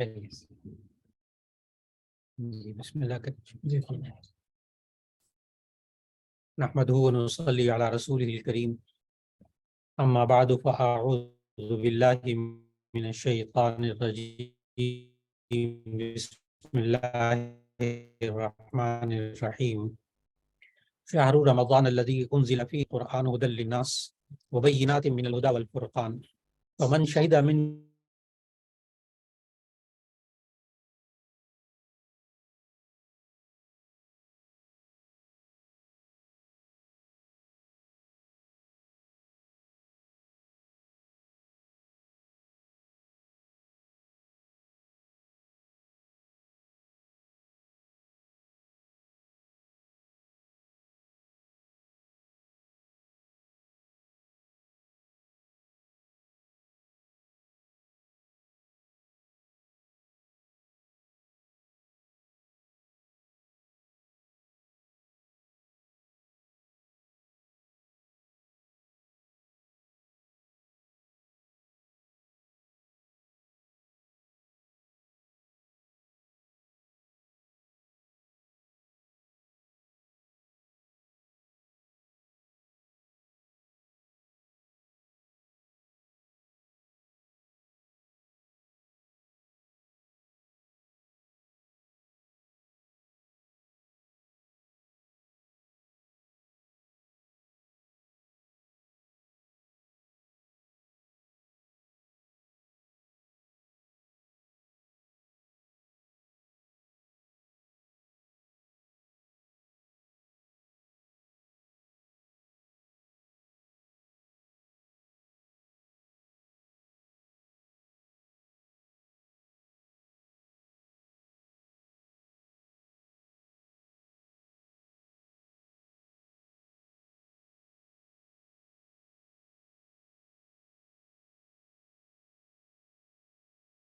خیریت سے؟ جی بسم اللہ کریں. جی نحمده ونصلي على رسوله الكريم. اما بعد فاعوذ بالله من الشيطان الرجيم. بسم الله الرحمن الرحيم. شهر رمضان الذي انزل فيه القرآن هدى للناس وبينات من الهدى والفرقان فمن شهد من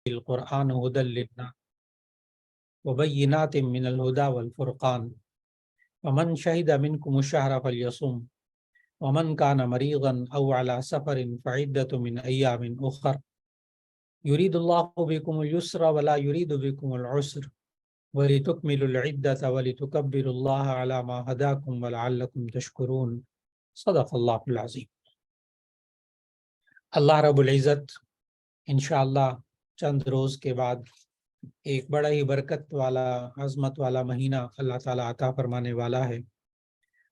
القرآن هدى للناس وبينات من الهدى والفرقان فمن شهد منكم الشهر فليصم ومن كان مريضا أو على سفر فعدة من أيام أخر يريد الله بكم اليسر ولا يريد بكم العسر ولتكملوا العدة ولتكبروا الله على ما هداكم ولعلكم تشكرون. صدق اللہ العظیم. اللہ رب العزت انشاءاللہ چند روز کے بعد ایک بڑا ہی برکت والا عظمت والا مہینہ اللہ تعالیٰ عطا فرمانے والا ہے.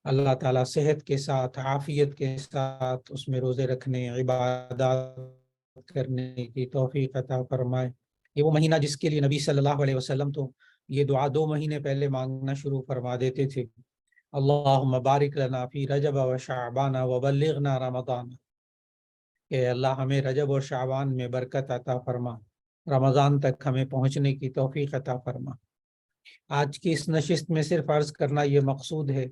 اللہ تعالیٰ صحت کے ساتھ عافیت کے ساتھ اس میں روزے رکھنے عبادات کرنے کی توفیق عطا فرمائے. یہ وہ مہینہ جس کے لیے نبی صلی اللہ علیہ وسلم تو یہ دعا 2 مہینے پہلے مانگنا شروع فرما دیتے تھے. اللہم بارک لنا فی رجب و شعبان و بلغنا رمضان. کہ اللہ ہمیں رجب اور شعبان میں برکت عطا فرما، رمضان تک ہمیں پہنچنے کی توفیق عطا فرما. آج کی اس نشست میں صرف عرض کرنا یہ مقصود ہے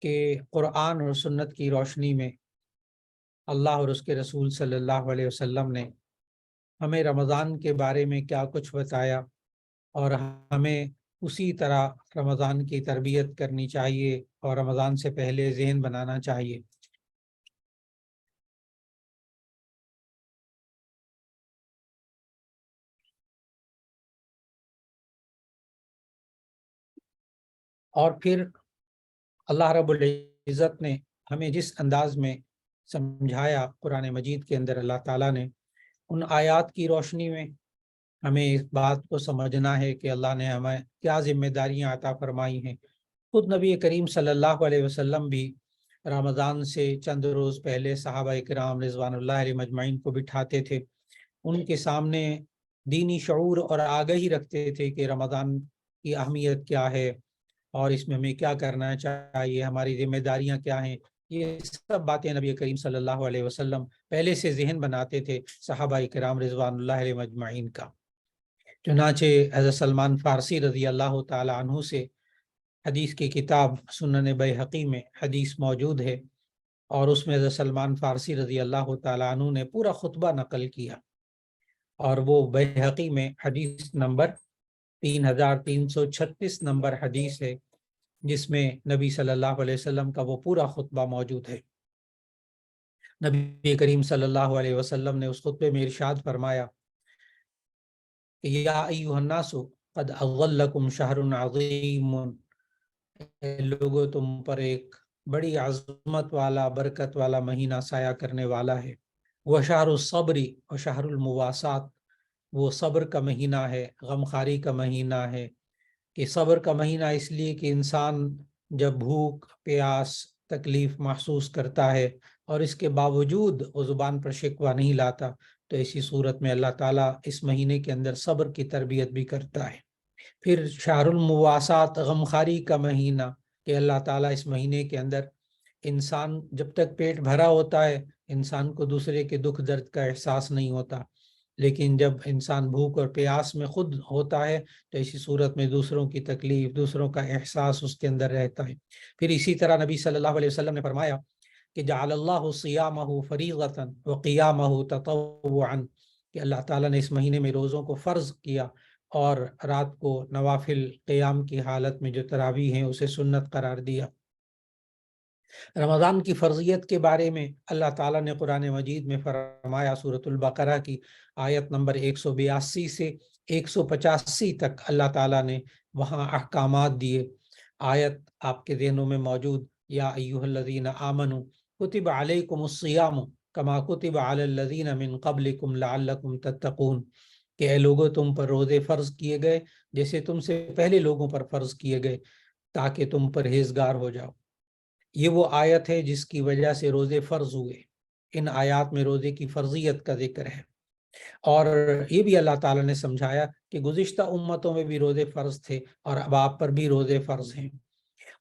کہ قرآن اور سنت کی روشنی میں اللہ اور اس کے رسول صلی اللہ علیہ وسلم نے ہمیں رمضان کے بارے میں کیا کچھ بتایا اور ہمیں اسی طرح رمضان کی تربیت کرنی چاہیے اور رمضان سے پہلے ذہن بنانا چاہیے. اور پھر اللہ رب العزت نے ہمیں جس انداز میں سمجھایا قرآن مجید کے اندر، اللہ تعالیٰ نے ان آیات کی روشنی میں ہمیں اس بات کو سمجھنا ہے کہ اللہ نے ہمیں کیا ذمہ داریاں عطا فرمائی ہیں. خود نبی کریم صلی اللہ علیہ وسلم بھی رمضان سے چند روز پہلے صحابہ کرام رضوان اللہ علیہ مجمعین کو بٹھاتے تھے، ان کے سامنے دینی شعور اور آگہی رکھتے تھے کہ رمضان کی اہمیت کیا ہے اور اس میں ہمیں کیا کرنا چاہیے، ہماری ذمہ داریاں کیا ہیں. یہ سب باتیں نبی کریم صلی اللہ علیہ وسلم پہلے سے ذہن بناتے تھے صحابہ کرام رضوان اللہ علیہ مجمعین کا. چنانچہ حضرت سلمان فارسی رضی اللہ تعالی عنہ سے حدیث کی کتاب سنن بیہقی میں حدیث موجود ہے، اور اس میں حضرت سلمان فارسی رضی اللہ تعالی عنہ نے پورا خطبہ نقل کیا، اور وہ بیہقی میں حدیث نمبر 3336 نمبر حدیث ہے، جس میں نبی صلی اللہ علیہ وسلم کا وہ پورا خطبہ موجود ہے. نبی کریم صلی اللہ علیہ وسلم نے اس خطبے میں ارشاد فرمایا کہ یا ایھا الناس قد اضلکم شہر عظیم، لوگوں تم پر ایک بڑی عظمت والا برکت والا مہینہ سایہ کرنے والا ہے۔ وہ شہر الصبر و شہر المواسات، وہ صبر کا مہینہ ہے، غمخاری کا مہینہ ہے۔ کہ صبر کا مہینہ اس لیے کہ انسان جب بھوک پیاس تکلیف محسوس کرتا ہے اور اس کے باوجود وہ زبان پر شکوہ نہیں لاتا، تو ایسی صورت میں اللہ تعالیٰ اس مہینے کے اندر صبر کی تربیت بھی کرتا ہے۔ پھر شہر المواسات، غمخاری کا مہینہ، کہ اللہ تعالیٰ اس مہینے کے اندر انسان جب تک پیٹ بھرا ہوتا ہے انسان کو دوسرے کے دکھ درد کا احساس نہیں ہوتا، لیکن جب انسان بھوک اور پیاس میں خود ہوتا ہے تو اسی صورت میں دوسروں کی تکلیف دوسروں کا احساس اس کے اندر رہتا ہے۔ پھر اسی طرح نبی صلی اللہ علیہ وسلم نے فرمایا کہ جعل اللہ صیامہ فریضۃ وقیامہ تطوعا، کہ اللہ تعالیٰ نے اس مہینے میں روزوں کو فرض کیا اور رات کو نوافل قیام کی حالت میں جو تراویح ہیں اسے سنت قرار دیا۔ رمضان کی فرضیت کے بارے میں اللہ تعالیٰ نے قرآن مجید میں فرمایا، سورۃ البقرہ کی آیت نمبر 182 سے 185 تک اللہ تعالیٰ نے وہاں احکامات دیے۔ آیت آپ کے ذہنوں میں موجود، یا ایھا الذین آمنوا کتب علیکم الصیام کما کتب علی الذین من قبلکم لعلکم تتقون، کہ اے لوگوں تم پر روزے فرض کیے گئے جیسے تم سے پہلے لوگوں پر فرض کیے گئے تاکہ تم پرہیزگار ہو جاؤ۔ یہ وہ آیت ہے جس کی وجہ سے روزے فرض ہوئے۔ ان آیات میں روزے کی فرضیت کا ذکر ہے، اور یہ بھی اللہ تعالیٰ نے سمجھایا کہ گزشتہ امتوں میں بھی روزے فرض تھے اور اب آپ پر بھی روزے فرض ہیں۔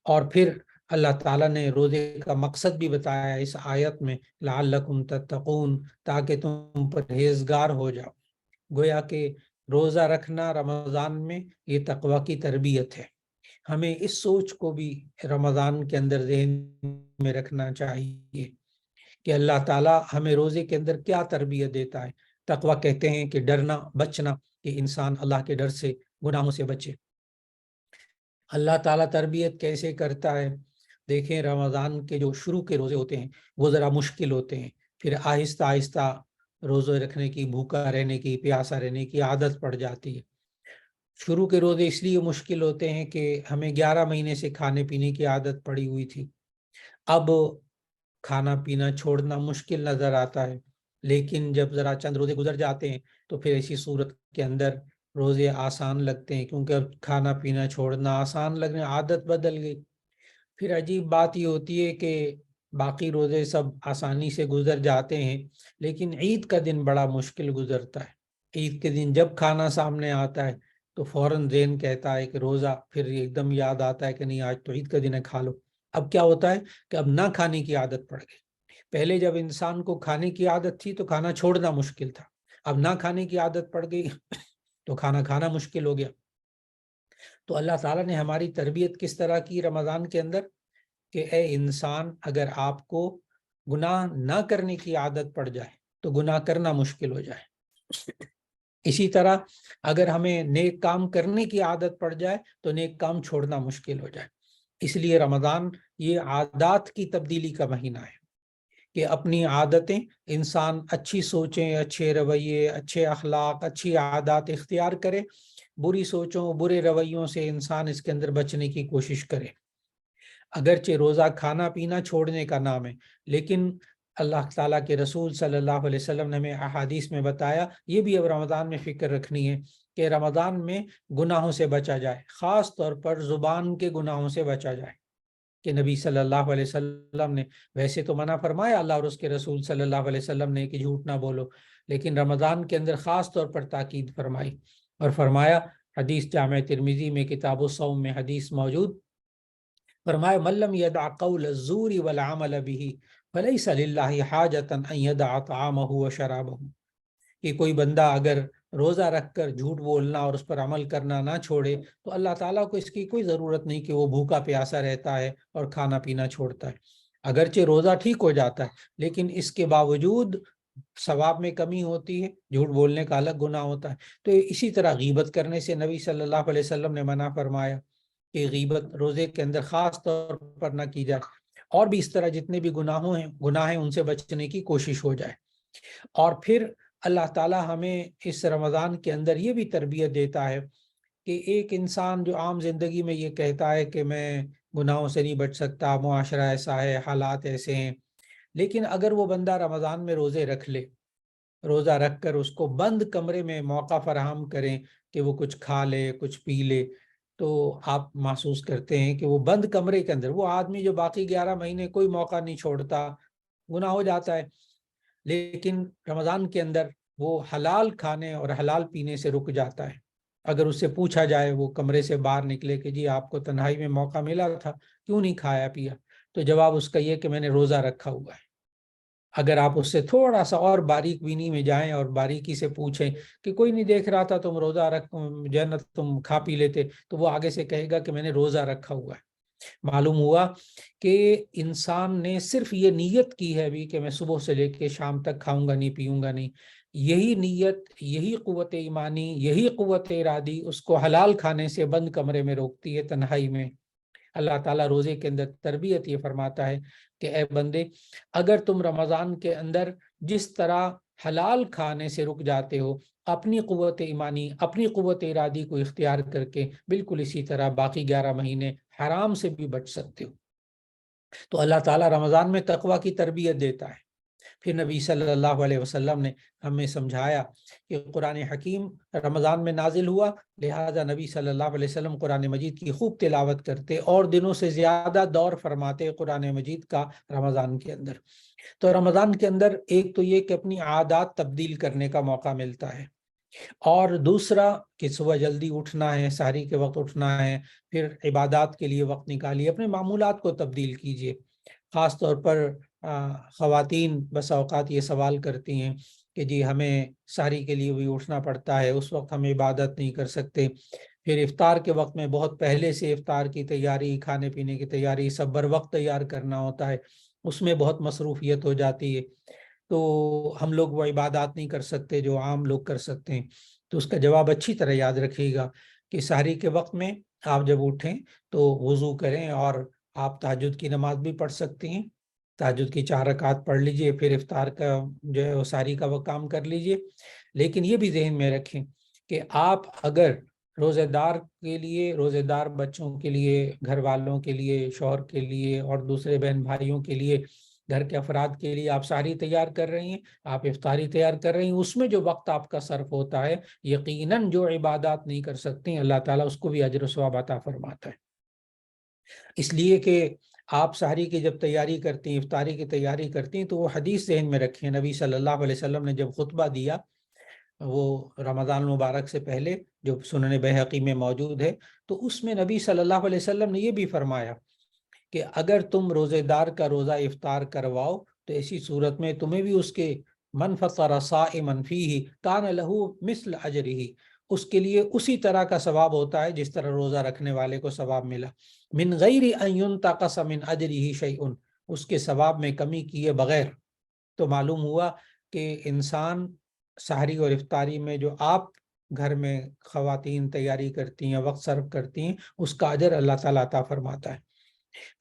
اور پھر اللہ تعالیٰ نے روزے کا مقصد بھی بتایا اس آیت میں، لعلکم تتقون، تاکہ تم پرہیزگار ہو جاؤ۔ گویا کہ روزہ رکھنا رمضان میں یہ تقوی کی تربیت ہے۔ ہمیں اس سوچ کو بھی رمضان کے اندر ذہن میں رکھنا چاہیے کہ اللہ تعالیٰ ہمیں روزے کے اندر کیا تربیت دیتا ہے۔ تقوی کہتے ہیں کہ ڈرنا بچنا، کہ انسان اللہ کے ڈر سے گناہوں سے بچے۔ اللہ تعالیٰ تربیت کیسے کرتا ہے؟ دیکھیں، رمضان کے جو شروع کے روزے ہوتے ہیں وہ ذرا مشکل ہوتے ہیں، پھر آہستہ آہستہ روزے رکھنے کی، بھوکا رہنے کی، پیاسا رہنے کی عادت پڑ جاتی ہے۔ شروع کے روزے اس لیے مشکل ہوتے ہیں کہ ہمیں 11 مہینے سے کھانے پینے کی عادت پڑی ہوئی تھی، اب کھانا پینا چھوڑنا مشکل نظر آتا ہے، لیکن جب ذرا چند روزے گزر جاتے ہیں تو پھر ایسی صورت کے اندر روزے آسان لگتے ہیں، کیونکہ اب کھانا پینا چھوڑنا آسان لگنے، عادت بدل گئی۔ پھر عجیب بات یہ ہوتی ہے کہ باقی روزے سب آسانی سے گزر جاتے ہیں، لیکن عید کا دن بڑا مشکل گزرتا ہے۔ عید کے دن جب کھانا سامنے آتا ہے تو فوراً ذہن کہتا ہے کہ روزہ، پھر ایک دم یاد آتا ہے کہ نہیں آج تو عید کا دن ہے، کھا لو۔ اب کیا ہوتا ہے کہ اب نہ کھانے کی عادت پڑ گئی۔ پہلے جب انسان کو کھانے کی عادت تھی تو کھانا چھوڑنا مشکل تھا، اب نہ کھانے کی عادت پڑ گئی تو کھانا کھانا مشکل ہو گیا۔ تو اللہ تعالیٰ نے ہماری تربیت کس طرح کی رمضان کے اندر کہ اے انسان، اگر آپ کو گناہ نہ کرنے کی عادت پڑ جائے تو گناہ کرنا مشکل ہو جائے، اسی طرح اگر ہمیں نیک کام کرنے کی عادت پڑ جائے تو نیک کام چھوڑنا مشکل ہو جائے۔ اس لیے رمضان یہ عادات کی تبدیلی کا مہینہ ہے کہ اپنی عادتیں، انسان اچھی سوچیں، اچھے رویے، اچھے اخلاق، اچھی عادات اختیار کرے، بری سوچوں برے رویوں سے انسان اس کے اندر بچنے کی کوشش کرے۔ اگرچہ روزہ کھانا پینا چھوڑنے کا نام ہے، لیکن اللہ تعالیٰ کے رسول صلی اللہ علیہ وسلم نے ہمیں احادیث میں بتایا، یہ بھی اب رمضان میں فکر رکھنی ہے کہ رمضان میں گناہوں سے بچا جائے، خاص طور پر زبان کے گناہوں سے بچا جائے۔ کہ نبی صلی اللہ علیہ وسلم نے ویسے تو منع فرمایا اللہ اور اس کے رسول صلی اللہ علیہ وسلم نے کہ جھوٹ نہ بولو، لیکن رمضان کے اندر خاص طور پر تاکید فرمائی اور فرمایا، حدیث جامع ترمذی میں کتاب الصوم میں حدیث موجود، فرمایا من لم يدع قول الزور والعمل به فليس لله حاجة ان يدع طعامه وشرابه، کہ کوئی بندہ اگر روزہ رکھ کر جھوٹ بولنا اور اس پر عمل کرنا نہ چھوڑے تو اللہ تعالیٰ کو اس کی کوئی ضرورت نہیں کہ وہ بھوکا پیاسا رہتا ہے اور کھانا پینا چھوڑتا ہے۔ اگرچہ روزہ ٹھیک ہو جاتا ہے لیکن اس کے باوجود ثواب میں کمی ہوتی ہے، جھوٹ بولنے کا الگ گناہ ہوتا ہے۔ تو اسی طرح غیبت کرنے سے نبی صلی اللہ علیہ وسلم نے منع فرمایا کہ غیبت روزے کے اندر خاص طور پر نہ کی جائے، اور بھی اس طرح جتنے بھی گناہ ہیں ان سے بچنے کی کوشش ہو جائے۔ اور پھر اللہ تعالیٰ ہمیں اس رمضان کے اندر یہ بھی تربیت دیتا ہے کہ ایک انسان جو عام زندگی میں یہ کہتا ہے کہ میں گناہوں سے نہیں بچ سکتا، معاشرہ ایسا ہے، حالات ایسے ہیں، لیکن اگر وہ بندہ رمضان میں روزے رکھ لے، روزہ رکھ کر اس کو بند کمرے میں موقع فراہم کریں کہ وہ کچھ کھا لے، کچھ پی لے، تو آپ محسوس کرتے ہیں کہ وہ بند کمرے کے اندر، وہ آدمی جو باقی 11 مہینے کوئی موقع نہیں چھوڑتا، گناہ ہو جاتا ہے، لیکن رمضان کے اندر وہ حلال کھانے اور حلال پینے سے رک جاتا ہے۔ اگر اس سے پوچھا جائے، وہ کمرے سے باہر نکلے کہ جی آپ کو تنہائی میں موقع ملا تھا، کیوں نہیں کھایا پیا، تو جواب اس کا یہ کہ میں نے روزہ رکھا ہوا ہے۔ اگر آپ اس سے تھوڑا سا اور باریک بینی میں جائیں اور باریکی سے پوچھیں کہ کوئی نہیں دیکھ رہا تھا تم روزہ رکھ جنت تم کھا پی لیتے، تو وہ آگے سے کہے گا کہ میں نے روزہ رکھا ہوا ہے۔ معلوم ہوا کہ انسان نے صرف یہ نیت کی ہے بھی کہ میں صبح سے لے کے شام تک کھاؤں گا نہیں، پیوں گا نہیں، یہی نیت، یہی قوت ایمانی، یہی قوت ارادی اس کو حلال کھانے سے بند کمرے میں روکتی ہے، تنہائی میں۔ اللہ تعالیٰ روزے کے اندر تربیت یہ فرماتا ہے کہ اے بندے، اگر تم رمضان کے اندر جس طرح حلال کھانے سے رک جاتے ہو، اپنی قوت ایمانی، اپنی قوت ارادی کو اختیار کر کے بالکل اسی طرح باقی 11 مہینے حرام سے بھی بچ سکتے ہو۔ تو اللہ تعالیٰ رمضان میں تقوی کی تربیت دیتا ہے۔ پھر نبی صلی اللہ علیہ وسلم نے ہمیں سمجھایا کہ قرآن حکیم رمضان میں نازل ہوا، لہذا نبی صلی اللہ علیہ وسلم قرآن مجید کی خوب تلاوت کرتے اور دنوں سے زیادہ دور فرماتے قرآن مجید کا رمضان کے اندر۔ تو رمضان کے اندر ایک تو یہ کہ اپنی عادات تبدیل کرنے کا موقع ملتا ہے، اور دوسرا کہ صبح جلدی اٹھنا ہے، سحری کے وقت اٹھنا ہے، پھر عبادات کے لیے وقت نکالیے، اپنے معمولات کو تبدیل کیجیے۔ خاص طور پر خواتین بس اوقات یہ سوال کرتی ہیں کہ جی ہمیں سحری کے لیے بھی اٹھنا پڑتا ہے، اس وقت ہم عبادت نہیں کر سکتے، پھر افطار کے وقت میں بہت پہلے سے افطار کی تیاری، کھانے پینے کی تیاری سب بر وقت تیار کرنا ہوتا ہے، اس میں بہت مصروفیت ہو جاتی ہے، تو ہم لوگ وہ عبادات نہیں کر سکتے جو عام لوگ کر سکتے ہیں۔ تو اس کا جواب اچھی طرح یاد رکھیے گا کہ سحری کے وقت میں آپ جب اٹھیں تو وضو کریں، اور آپ تہجد کی نماز بھی پڑھ سکتے ہیں، تہجد کی 4 رکعات پڑھ لیجئے، پھر افطار کا جو ہے وہ سحری کا وہ کام کر لیجئے۔ لیکن یہ بھی ذہن میں رکھیں کہ آپ اگر روزے دار کے لیے، روزے دار بچوں کے لیے، گھر والوں کے لیے، شوہر کے لیے اور دوسرے بہن بھائیوں کے لیے، گھر کے افراد کے لیے آپ سحری تیار کر رہی ہیں، آپ افطاری تیار کر رہی ہیں، اس میں جو وقت آپ کا صرف ہوتا ہے، یقیناً جو عبادات نہیں کر سکتی اللہ تعالیٰ اس کو بھی اجر و ثواب عطا فرماتا ہے۔ اس لیے کہ آپ سحری کی جب تیاری کرتی ہیں، افطاری کی تیاری کرتی ہیں، تو وہ حدیث ذہن میں رکھیں، نبی صلی اللہ علیہ وسلم نے جب خطبہ دیا وہ رمضان مبارک سے پہلے، جو سنن بہقی میں موجود ہے، تو اس میں نبی صلی اللہ علیہ وسلم نے یہ بھی فرمایا کہ اگر تم روزے دار کا روزہ افطار کرواؤ تو ایسی صورت میں تمہیں بھی اس کے من فطر صائما فیہ کان لہ مثل اجرہ، اس کے لیے اسی طرح کا ثواب ہوتا ہے جس طرح روزہ رکھنے والے کو ثواب ملا، من غیر ان ینتقص من اجرہ شیء، اس کے ثواب میں کمی کیے بغیر۔ تو معلوم ہوا کہ انسان سحری اور افطاری میں جو آپ گھر میں خواتین تیاری کرتی ہیں، وقت صرف کرتی ہیں، اس کا اجر اللہ تعالیٰ عطا فرماتا ہے۔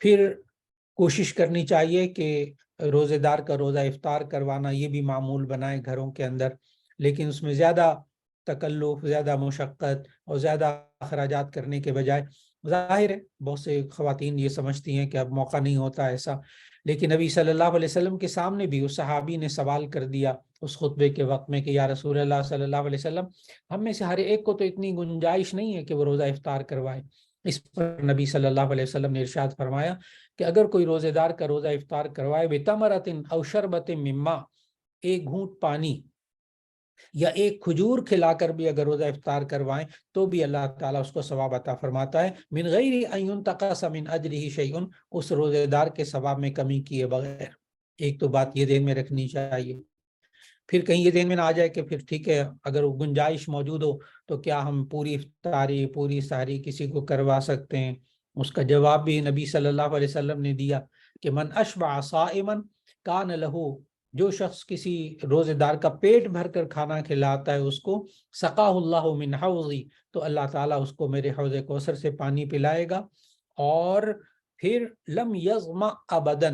پھر کوشش کرنی چاہیے کہ روزے دار کا روزہ افطار کروانا یہ بھی معمول بنائے گھروں کے اندر، لیکن اس میں زیادہ تکلف، زیادہ مشقت اور زیادہ اخراجات کرنے کے بجائے، ظاہر ہے بہت سے خواتین یہ سمجھتی ہیں کہ اب موقع نہیں ہوتا ایسا، لیکن نبی صلی اللہ علیہ وسلم کے سامنے بھی اس صحابی نے سوال کر دیا اس خطبے کے وقت میں کہ یا رسول اللہ صلی اللہ علیہ وسلم، ہم میں سے ہر ایک کو تو اتنی گنجائش نہیں ہے کہ وہ روزہ افطار کروائے۔ اس پر نبی صلی اللہ علیہ وسلم نے ارشاد فرمایا کہ اگر کوئی روزے دار کا روزہ افطار کروائے بتمرۃ او شربۃ من ماء، ایک گھونٹ پانی یا ایک کھجور کھلا کر بھی اگر روزہ افطار کروائیں تو بھی اللہ تعالیٰ اس کو ثواب عطا فرماتا ہے، من غیر ان ینتقص من اجرہ شیء، اس روزے دار کے ثواب میں کمی کیے بغیر۔ ایک تو بات یہ ذہن میں رکھنی چاہیے۔ پھر کہیں یہ ذہن میں نہ آ جائے کہ پھر ٹھیک ہے اگر گنجائش موجود ہو تو کیا ہم پوری افطاری، پوری سحری کسی کو کروا سکتے ہیں؟ اس کا جواب بھی نبی صلی اللہ علیہ وسلم نے دیا کہ من اشبع صائما کان لہ، جو شخص کسی روزے دار کا پیٹ بھر کر کھانا کھلاتا ہے اس کو، سقاہ اللہ من حوضی، تو اللہ تعالیٰ اس کو میرے حوض کوثر سے پانی پلائے گا، اور پھر لم یظمأ ابدا،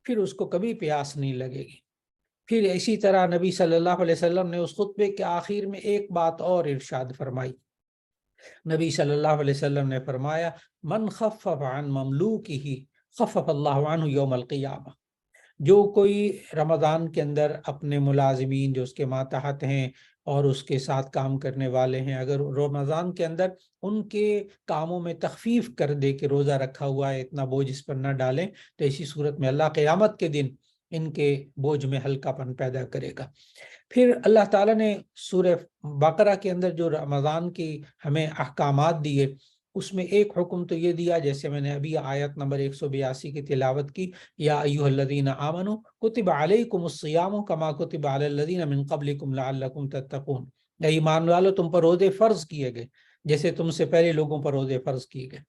پھر اس کو کبھی پیاس نہیں لگے گی۔ پھر اسی طرح نبی صلی اللہ علیہ وسلم نے اس خطبے کے آخر میں ایک بات اور ارشاد فرمائی. نبی صلی اللہ علیہ وسلم نے فرمایا من خفف عن مملوکہ خفف اللہ عنہ یوم القیامہ. جو کوئی رمضان کے اندر اپنے ملازمین جو اس کے ماتحت ہیں اور اس کے ساتھ کام کرنے والے ہیں، اگر رمضان کے اندر ان کے کاموں میں تخفیف کر دے کہ روزہ رکھا ہوا ہے اتنا بوجھ اس پر نہ ڈالیں، تو ایسی صورت میں اللہ قیامت کے دن ان کے بوجھ میں ہلکا پن پیدا کرے گا. پھر اللہ تعالیٰ نے سورہ بقرہ کے اندر جو رمضان کی ہمیں احکامات دیے، اس میں ایک حکم تو یہ دیا جیسے میں نے ابھی آیت نمبر 182 کی تلاوت کی، یا ایھا الذین آمنوا کتب علیکم الصیام کما کتب علی الذین من قبلکم لعلکم تتقون. اے ایمان والو، تم پر روزے فرض کیے گئے جیسے تم سے پہلے لوگوں پر روزے فرض کیے گئے.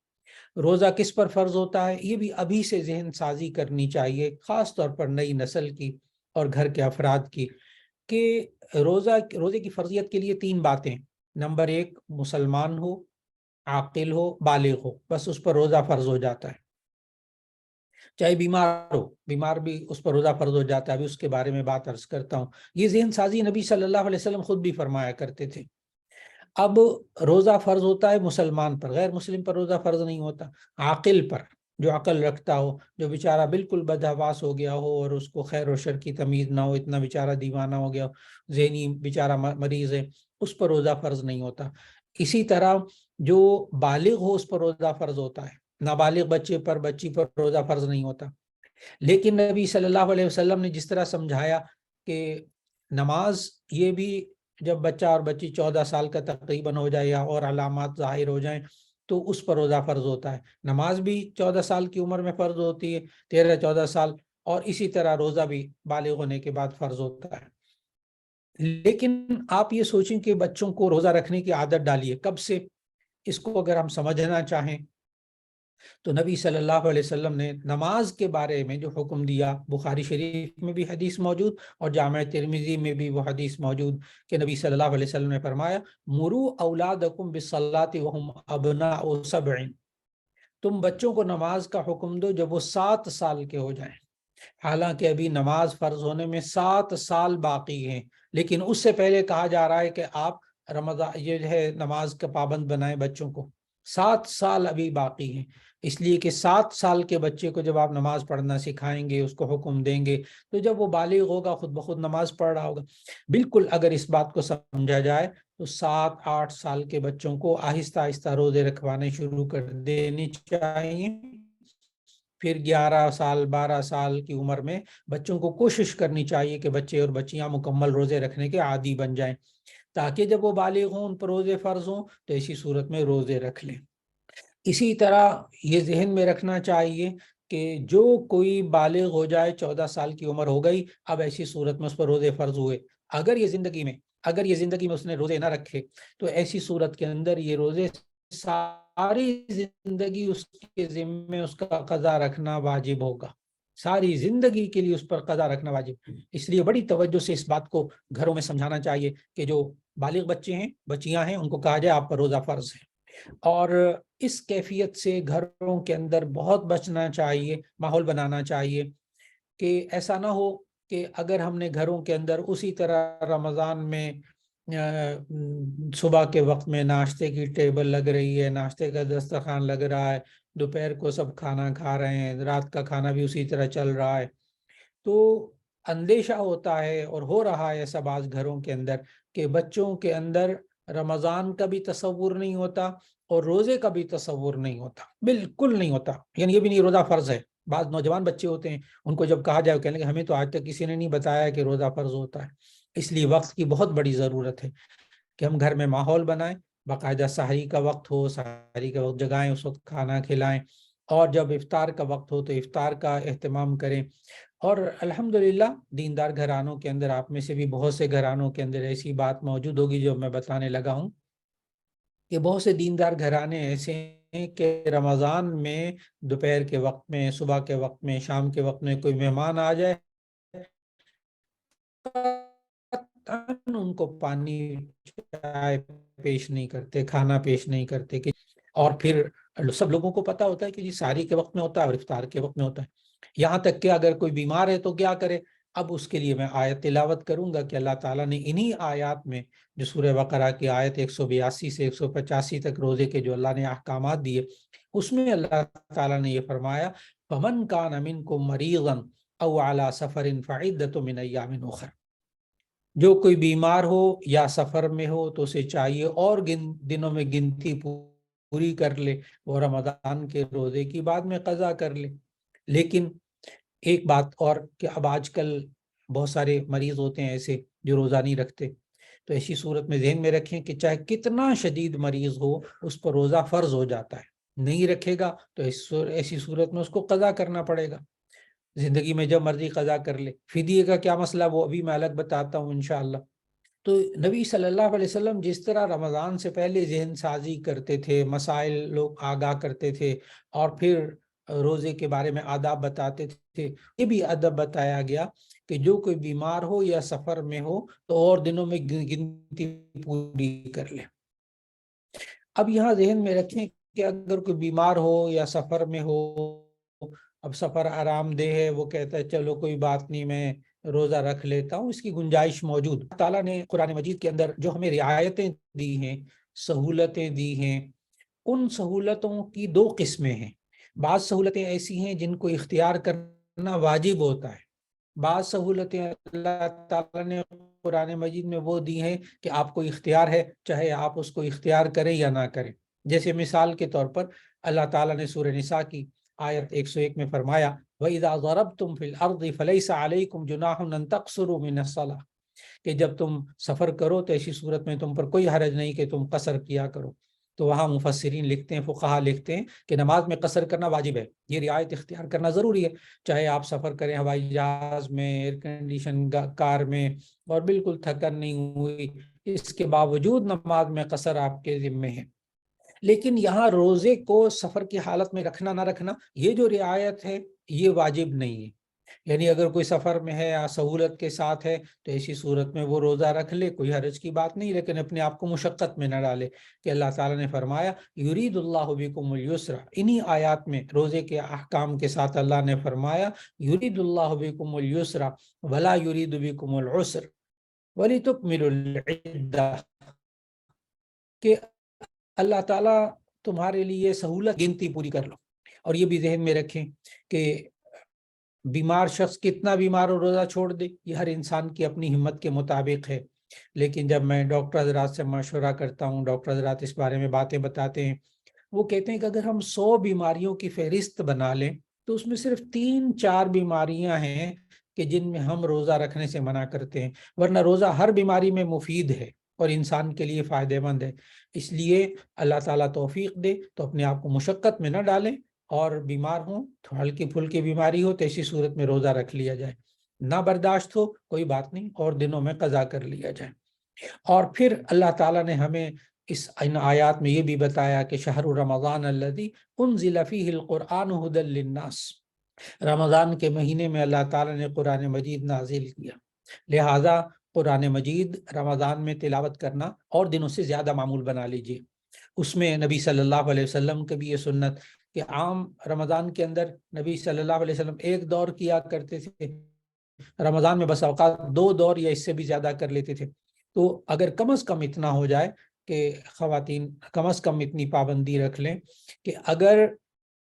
روزہ کس پر فرض ہوتا ہے، یہ بھی ابھی سے ذہن سازی کرنی چاہیے، خاص طور پر نئی نسل کی اور گھر کے افراد کی، کہ روزے کی فرضیت کے لیے 3 باتیں. نمبر 1، مسلمان ہو، عاقل ہو، بالغ ہو، بس اس پر روزہ فرض ہو جاتا ہے. چاہے بیمار ہو، بیمار بھی اس پر روزہ فرض ہو جاتا ہے. ابھی اس کے بارے میں بات عرض کرتا ہوں. یہ ذہن سازی نبی صلی اللہ علیہ وسلم خود بھی فرمایا کرتے تھے. اب روزہ فرض ہوتا ہے مسلمان پر، غیر مسلم پر روزہ فرض نہیں ہوتا. عاقل پر، جو عقل رکھتا ہو، جو بیچارہ بالکل بدحواس ہو گیا ہو اور اس کو خیر و شر کی تمیز نہ ہو، اتنا بیچارہ دیوانہ ہو گیا ہو، ذہنی بیچارہ مریض ہے، اس پر روزہ فرض نہیں ہوتا. اسی طرح جو بالغ ہو اس پر روزہ فرض ہوتا ہے. نابالغ بچے پر، بچی پر روزہ فرض نہیں ہوتا. لیکن نبی صلی اللہ علیہ وسلم نے جس طرح سمجھایا کہ نماز، یہ بھی جب بچہ اور بچی 14 سال کا تقریباً ہو جائے یا اور علامات ظاہر ہو جائیں تو اس پر روزہ فرض ہوتا ہے. نماز بھی 14 سال کی عمر میں فرض ہوتی ہے، 13-14 سال، اور اسی طرح روزہ بھی بالغ ہونے کے بعد فرض ہوتا ہے. لیکن آپ یہ سوچیں کہ بچوں کو روزہ رکھنے کی عادت ڈالیے کب سے. اس کو اگر ہم سمجھنا چاہیں تو نبی صلی اللہ علیہ وسلم نے نماز کے بارے میں جو حکم دیا، بخاری شریف میں بھی حدیث موجود اور جامع ترمذی میں بھی وہ حدیث موجود، کہ نبی صلی اللہ علیہ وسلم نے فرمایا مروا اولادکم بالصلاۃ وهم ابناء 7. تم بچوں کو نماز کا حکم دو جب وہ 7 سال کے ہو جائیں. حالانکہ ابھی نماز فرض ہونے میں 7 سال باقی ہیں، لیکن اس سے پہلے کہا جا رہا ہے کہ آپ رمضان یہ ہے نماز کا پابند بنائیں بچوں کو. 7 سال ابھی باقی ہیں، اس لیے کہ 7 سال کے بچے کو جب آپ نماز پڑھنا سکھائیں گے، اس کو حکم دیں گے، تو جب وہ بالغ ہوگا خود بخود نماز پڑھ رہا ہوگا. بالکل اگر اس بات کو سمجھا جائے تو 7-8 سال کے بچوں کو آہستہ آہستہ روزے رکھوانے شروع کر دینی چاہیے. پھر 11 سال 12 سال کی عمر میں بچوں کو کوشش کرنی چاہیے کہ بچے اور بچیاں مکمل روزے رکھنے کے عادی بن جائیں، تاکہ جب وہ بالغ ہوں، ان پر روزے فرض ہوں، تو ایسی صورت میں روزے رکھ لیں. اسی طرح یہ ذہن میں رکھنا چاہیے کہ جو کوئی بالغ ہو جائے، 14 سال کی عمر ہو گئی، اب ایسی صورت میں اس پر روزے فرض ہوئے. اگر یہ زندگی میں اس نے روزے نہ رکھے تو ایسی صورت کے اندر یہ روزے ساری زندگی اس کے ذمے اس کا قضا رکھنا واجب ہوگا. ساری زندگی کے لیے اس پر قضا رکھنا واجب. اس لیے بڑی توجہ سے اس بات کو گھروں میں سمجھانا چاہیے کہ جو بالغ بچے ہیں، بچیاں ہیں، ان کو کہا جائے آپ پر روزہ فرض ہے. اور اس کیفیت سے گھروں کے اندر بہت بچنا چاہیے، ماحول بنانا چاہیے کہ ایسا نہ ہو کہ اگر ہم نے گھروں کے اندر اسی طرح رمضان میں صبح کے وقت میں ناشتے کی ٹیبل لگ رہی ہے، ناشتے کا دسترخوان لگ رہا ہے، دوپہر کو سب کھانا کھا رہے ہیں، رات کا کھانا بھی اسی طرح چل رہا ہے، تو اندیشہ ہوتا ہے اور ہو رہا ہے ایسا بعض گھروں کے اندر کہ بچوں کے اندر رمضان کا بھی تصور نہیں ہوتا اور روزے کا بھی تصور نہیں ہوتا، بالکل نہیں ہوتا. یعنی یہ بھی نہیں روزہ فرض ہے. بعض نوجوان بچے ہوتے ہیں، ان کو جب کہا جائے کہنے کہ ہمیں تو آج تک کسی نے نہیں بتایا کہ روزہ فرض ہوتا ہے. اس لیے وقت کی بہت بڑی ضرورت ہے کہ ہم گھر میں ماحول بنائیں، باقاعدہ سحری کا وقت ہو، سحری کا وقت جگائیں، اس وقت کھانا کھلائیں، اور جب افطار کا وقت ہو تو افطار کا اہتمام کریں. اور الحمدللہ دیندار گھرانوں کے اندر، آپ میں سے بھی بہت سے گھرانوں کے اندر ایسی بات موجود ہوگی جو میں بتانے لگا ہوں کہ بہت سے دیندار گھرانے ایسے ہیں کہ رمضان میں دوپہر کے وقت میں، صبح کے وقت میں، شام کے وقت میں کوئی مہمان آ جائے، ان کو پانی چائے پیش نہیں کرتے، کھانا پیش نہیں کرتے. اور پھر سب لوگوں کو پتا ہوتا ہے کہ جی سحری کے وقت میں ہوتا ہے اور افطار کے وقت میں ہوتا ہے. یہاں تک کہ اگر کوئی بیمار ہے تو کیا کرے، اب اس کے لیے میں آیت تلاوت کروں گا کہ اللہ تعالیٰ نے انہی آیات میں جو سورہ بقرہ کی آیت 182 سے 185 تک روزے کے جو اللہ نے احکامات دیے، اس میں اللہ تعالیٰ نے یہ فرمایا فَمَنْ كَانَ مِنْكُمْ مَرِيضًا أَوْ عَلَى سَفَرٍ فَعِدَّةٌ مِنْ أَيَّامٍ أُخَرَ، جو کوئی بیمار ہو یا سفر میں ہو تو اسے چاہیے اور دنوں میں گنتی پوری کر لے، وہ رمضان کے روزے کی بعد میں قضا کر لے۔ لیکن ایک بات اور کہ اب آج کل بہت سارے مریض ہوتے ہیں ایسے جو روزہ نہیں رکھتے، تو ایسی صورت میں ذہن میں رکھیں کہ چاہے کتنا شدید مریض ہو اس پر روزہ فرض ہو جاتا ہے، نہیں رکھے گا تو ایسی صورت میں اس کو قضا کرنا پڑے گا، زندگی میں جب مرضی قضا کر لے۔ فدیے کا کیا مسئلہ وہ ابھی میں الگ بتاتا ہوں انشاءاللہ۔ تو نبی صلی اللہ علیہ وسلم جس طرح رمضان سے پہلے ذہن سازی کرتے تھے، مسائل لوگ آگاہ کرتے تھے اور پھر روزے کے بارے میں آداب بتاتے تھے، یہ بھی ادب بتایا گیا کہ جو کوئی بیمار ہو یا سفر میں ہو تو اور دنوں میں گنتی پوری کر لے۔ اب یہاں ذہن میں رکھیں کہ اگر کوئی بیمار ہو یا سفر میں ہو، اب سفر آرام دہ ہے، وہ کہتا ہے چلو کوئی بات نہیں میں روزہ رکھ لیتا ہوں، اس کی گنجائش موجود۔ اللہ تعالیٰ نے قرآن مجید کے اندر جو ہمیں رعایتیں دی ہیں، سہولتیں دی ہیں، ان سہولتوں کی دو قسمیں ہیں۔ بعض سہولتیں ایسی ہیں جن کو اختیار کرنا واجب ہوتا ہے، بعض سہولتیں اللہ تعالیٰ نے قرآن مجید میں وہ دی ہیں کہ آپ کو اختیار ہے، چاہے آپ اس کو اختیار کریں یا نہ کریں۔ جیسے مثال کے طور پر اللہ تعالیٰ نے سورہ نساء کی آیت 101 میں فرمایا وَإِذَا ضَرَبْتُمْ فِي الْأَرْضِ فَلَيْسَ عَلَيْكُمْ جُنَاحٌ أَن تَقْصُرُوا مِنَ الصَّلَاةِ، کہ جب تم سفر کرو تو ایسی صورت میں تم پر کوئی حرج نہیں کہ تم قصر کیا کرو۔ تو وہاں مفسرین لکھتے ہیں، فقہا لکھتے ہیں کہ نماز میں قصر کرنا واجب ہے، یہ رعایت اختیار کرنا ضروری ہے، چاہے آپ سفر کریں ہوائی جہاز میں، ایئر کنڈیشن کار میں اور بالکل تھکن نہیں ہوئی، اس کے باوجود نماز میں قصر آپ کے ذمے ہے۔ لیکن یہاں روزے کو سفر کی حالت میں رکھنا نہ رکھنا، یہ جو رعایت ہے یہ واجب نہیں ہے، یعنی اگر کوئی سفر میں ہے یا سہولت کے ساتھ ہے تو ایسی صورت میں وہ روزہ رکھ لے، کوئی حرج کی بات نہیں، لیکن اپنے آپ کو مشقت میں نہ ڈالے۔ کہ اللہ تعالیٰ نے فرمایا یرید اللہ بکم الیسر، انہی آیات میں روزے کے احکام کے ساتھ اللہ نے فرمایا یرید اللہ بکم الیسر ولا یرید بکم العسر ولتکملوا العدہ، کہ اللہ تعالیٰ تمہارے لیے سہولت گنتی پوری کر لو۔ اور یہ بھی ذہن میں رکھیں کہ بیمار شخص کتنا بیمار ہو روزہ چھوڑ دے، یہ ہر انسان کی اپنی ہمت کے مطابق ہے، لیکن جب میں ڈاکٹر حضرات سے مشورہ کرتا ہوں، ڈاکٹر حضرات اس بارے میں باتیں بتاتے ہیں، وہ کہتے ہیں کہ اگر ہم 100 بیماریوں کی فہرست بنا لیں تو اس میں صرف 3-4 بیماریاں ہیں کہ جن میں ہم روزہ رکھنے سے منع کرتے ہیں، ورنہ روزہ ہر بیماری میں مفید ہے اور انسان کے لیے فائدہ مند ہے۔ اس لیے اللہ تعالیٰ توفیق دے تو اپنے آپ کو مشقت میں نہ ڈالیں، اور بیمار ہوں تو ہلکی پھلکی بیماری ہو تو ایسی صورت میں روزہ رکھ لیا جائے، نہ برداشت ہو کوئی بات نہیں اور دنوں میں قضا کر لیا جائے۔ اور پھر اللہ تعالیٰ نے ہمیں ان آیات میں یہ بھی بتایا کہ شہر رمضان الذی انزل فیہ القرآن ھدی للناس، رمضان کے مہینے میں اللہ تعالیٰ نے قرآن مجید نازل کیا، لہٰذا قرآن مجید رمضان میں تلاوت کرنا اور دنوں سے زیادہ معمول بنا لیجیے۔ اس میں نبی صلی اللہ علیہ وسلم کی بھی یہ سنت کہ عام رمضان کے اندر نبی صلی اللہ علیہ وسلم ایک دور کیا کرتے تھے، رمضان میں بس اوقات 2 دور یا اس سے بھی زیادہ کر لیتے تھے۔ تو اگر کم از کم اتنا ہو جائے کہ خواتین کم از کم اتنی پابندی رکھ لیں کہ اگر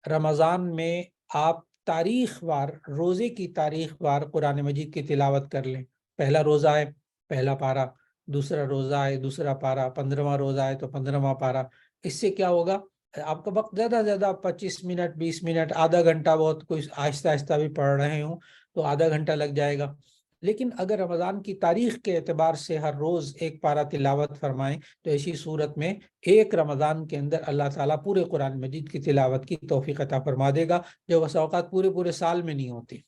رمضان میں آپ تاریخ وار، روزے کی تاریخ وار قرآن مجید کی تلاوت کر لیں، پہلا روزہ ہے پہلا پارہ، دوسرا روزہ ہے دوسرا پارہ، 15واں روزہ ہے تو 15واں پارہ، اس سے کیا ہوگا آپ کا وقت زیادہ زیادہ 25 منٹ 20 منٹ آدھا گھنٹہ، بہت کوئی آہستہ آہستہ بھی پڑھ رہے ہوں تو آدھا گھنٹہ لگ جائے گا۔ لیکن اگر رمضان کی تاریخ کے اعتبار سے ہر روز ایک پارہ تلاوت فرمائیں تو ایسی صورت میں ایک رمضان کے اندر اللہ تعالیٰ پورے قرآن مجید کی تلاوت کی توفیق عطا فرما دے گا، جو بس اوقات پورے سال میں نہیں ہوتی۔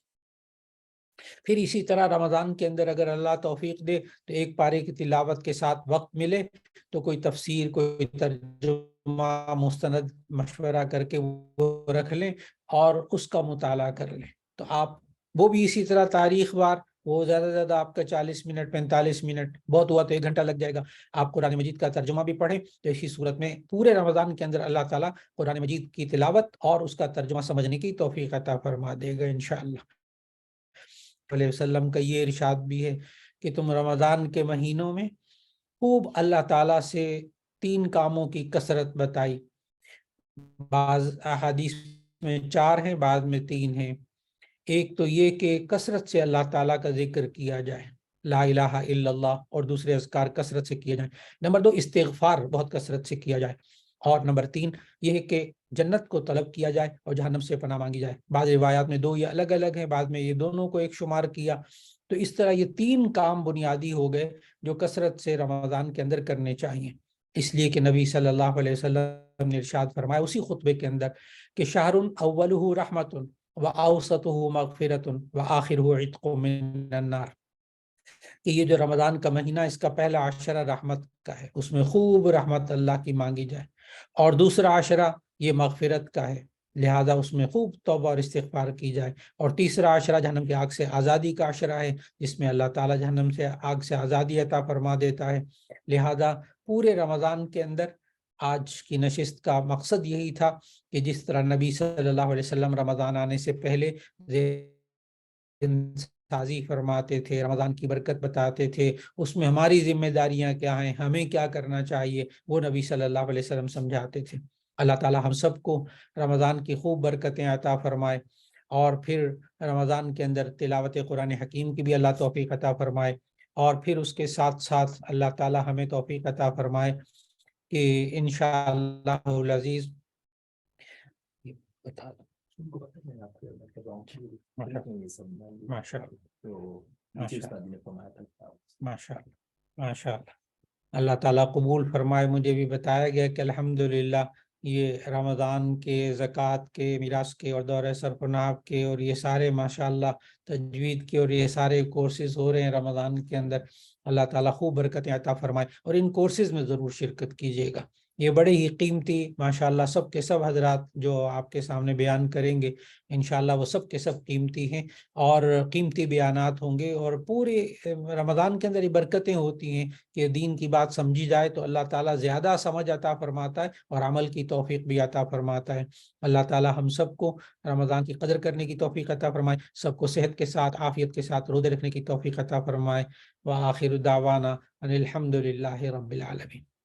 پھر اسی طرح رمضان کے اندر اگر اللہ توفیق دے تو ایک پارے کی تلاوت کے ساتھ وقت ملے تو کوئی تفسیر، کوئی ترجمہ مستند مشورہ کر کے وہ رکھ لیں اور اس کا مطالعہ کر لیں، تو آپ وہ بھی اسی طرح تاریخ وار، وہ زیادہ سے زیادہ آپ کا 40 منٹ 45 منٹ، بہت ہوا تو 1 گھنٹہ لگ جائے گا، آپ قرآن مجید کا ترجمہ بھی پڑھیں تو اسی صورت میں پورے رمضان کے اندر اللہ تعالیٰ قرآن مجید کی تلاوت اور اس کا ترجمہ سمجھنے کی توفیق عطا فرما دے گا انشاءاللہ۔ علیہ وسلم کا یہ ارشاد بھی ہے کہ تم رمضان کے مہینوں میں خوب اللہ تعالیٰ سے 3 کاموں کی کثرت بتائی. بعض احادیث میں 4 ہیں، بعض میں 3 ہیں. ایک تو یہ کہ کثرت سے اللہ تعالیٰ کا ذکر کیا جائے، لا الہ الا اللہ، اور دوسرے اذکار کثرت سے کیے جائیں. نمبر 2 استغفار بہت کثرت سے کیا جائے. اور نمبر 3 یہ ہے کہ جنت کو طلب کیا جائے اور جہنم سے پناہ مانگی جائے. بعض روایات میں 2 یہ الگ الگ ہیں، بعض میں یہ دونوں کو ایک شمار کیا. تو اس طرح یہ 3 کام بنیادی ہو گئے جو کثرت سے رمضان کے اندر کرنے چاہیے. اس لیے کہ نبی صلی اللہ علیہ وسلم نے ارشاد فرمایا اسی خطبے کے اندر کہ شہر اولہ رحمت وَأَوْسَطُهُ مَغْفِرَةٌ وَآخِرُهُ عِتْقٌ مِّنَ النَّارِ، کہ یہ جو رمضان کا مہینہ اس کا پہلا عشرہ رحمت کا ہے، اس میں خوب رحمت اللہ کی مانگی جائے، اور دوسرا عشرہ یہ مغفرت کا ہے، لہذا اس میں خوب توبہ اور استغفار کی جائے، اور تیسرا عشرہ جہنم کی آگ سے آزادی کا عشرہ ہے جس میں اللہ تعالیٰ جہنم سے آگ سے آزادی عطا فرما دیتا ہے. لہذا پورے رمضان کے اندر آج کی نشست کا مقصد یہی تھا کہ جس طرح نبی صلی اللہ علیہ وسلم رمضان آنے سے پہلے سازی فرماتے تھے، رمضان کی برکت بتاتے تھے، اس میں ہماری ذمہ داریاں کیا ہیں، ہمیں کیا کرنا چاہیے، وہ نبی صلی اللہ علیہ وسلم سمجھاتے تھے. اللہ تعالی ہم سب کو رمضان کی خوب برکتیں عطا فرمائے، اور پھر رمضان کے اندر تلاوت قرآن حکیم کی بھی اللہ توفیق عطا فرمائے، اور پھر اس کے ساتھ ساتھ اللہ تعالی ہمیں توفیق عطا فرمائے کہ انشاءاللہ العزیز ماشاء اللہ اللہ تعالیٰ قبول فرمائے. مجھے بھی بتایا گیا کہ الحمدللہ یہ رمضان کے، زکوٰۃ کے، میراث کے، اور دورہ صرف و نحو کے، اور یہ سارے ماشاءاللہ تجوید کے، اور یہ سارے کورسز ہو رہے ہیں رمضان کے اندر. اللہ تعالیٰ خوب برکتیں عطا فرمائے، اور ان کورسز میں ضرور شرکت کیجیے گا. یہ بڑے ہی قیمتی ماشاءاللہ سب کے سب حضرات جو آپ کے سامنے بیان کریں گے انشاءاللہ وہ سب کے سب قیمتی ہیں اور قیمتی بیانات ہوں گے. اور پورے رمضان کے اندر یہ برکتیں ہوتی ہیں کہ دین کی بات سمجھی جائے تو اللہ تعالیٰ زیادہ سمجھ عطا فرماتا ہے اور عمل کی توفیق بھی عطا فرماتا ہے. اللہ تعالیٰ ہم سب کو رمضان کی قدر کرنے کی توفیق عطا فرمائے، سب کو صحت کے ساتھ، عافیت کے ساتھ روزے رکھنے کی توفیق عطا فرمائے. وآخر دعوانا ان الحمد للہ رب العالمین.